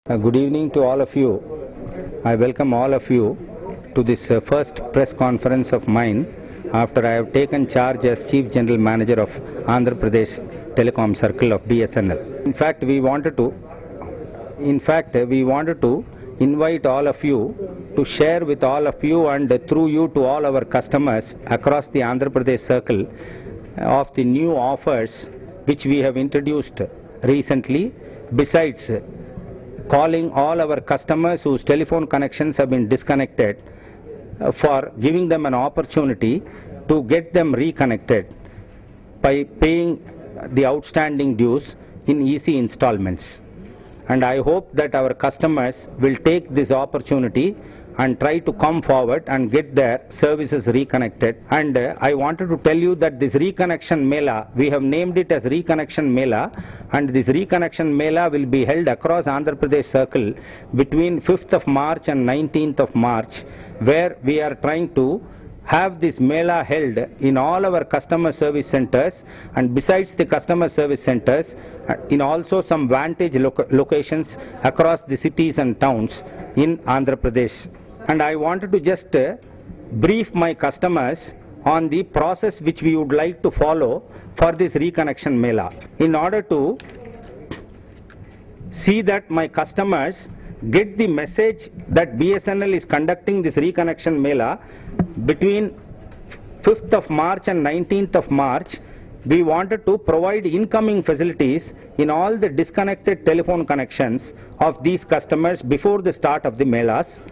Good evening to all of you. I welcome all of you to this first press conference of mine after I have taken charge as Chief General Manager of Andhra Pradesh Telecom Circle of BSNL. In fact, we wanted to invite all of you to share with all of you and through you to all our customers across the Andhra Pradesh Circle of the new offers which we have introduced recently, besides calling all our customers whose telephone connections have been disconnected for giving them an opportunity to get them reconnected by paying the outstanding dues in easy installments. And I hope that our customers will take this opportunity and try to come forward and get their services reconnected. And I wanted to tell you that this Reconnection Mela, we have named it as Reconnection Mela, and this Reconnection Mela will be held across Andhra Pradesh Circle between 5th of March and 19th of March, where we are trying to have this Mela held in all our customer service centers, and besides the customer service centers, in also some vantage locations across the cities and towns in Andhra Pradesh. And I wanted to just brief my customers on the process which we would like to follow for this Reconnection Mela. In order to see that my customers get the message that BSNL is conducting this Reconnection Mela between 5th of March and 19th of March, we wanted to provide incoming facilities in all the disconnected telephone connections of these customers before the start of the Melas.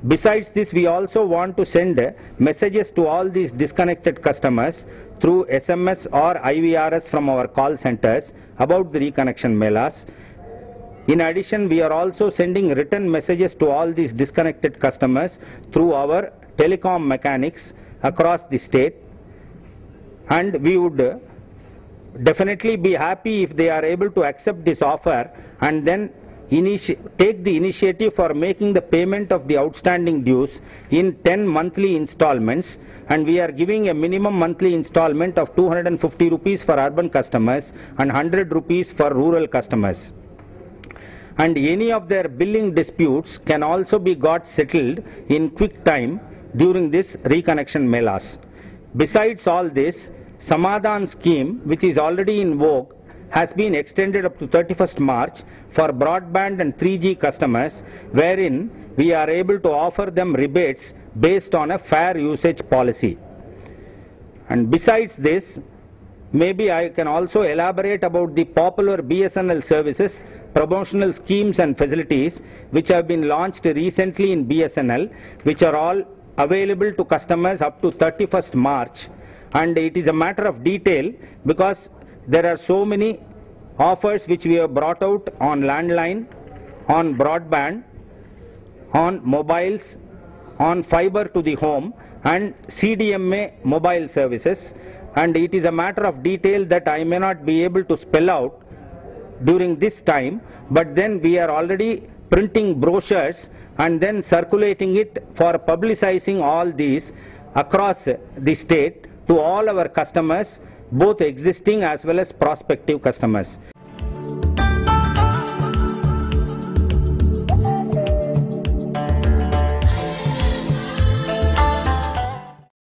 Besides this, we also want to send messages to all these disconnected customers through SMS or IVRS from our call centers about the Reconnection Melas. In addition, we are also sending written messages to all these disconnected customers through our telecom mechanics across the state. And we would definitely be happy if they are able to accept this offer and then take the initiative for making the payment of the outstanding dues in 10 monthly installments. And we are giving a minimum monthly installment of 250 rupees for urban customers and 100 rupees for rural customers. And any of their billing disputes can also be got settled in quick time during this Reconnection Melas. Besides all this, Samadhan scheme, which is already in vogue, has been extended up to 31st March for broadband and 3G customers, wherein we are able to offer them rebates based on a fair usage policy. And besides this, maybe I can also elaborate about the popular BSNL services, promotional schemes and facilities which have been launched recently in BSNL, which are all available to customers up to 31st March. And it is a matter of detail because there are so many offers which we have brought out on landline, on broadband, on mobiles, on fiber to the home and CDMA mobile services. And it is a matter of detail that I may not be able to spell out during this time, but then we are already printing brochures and then circulating it for publicizing all these across the state to all our customers, both existing as well as prospective customers.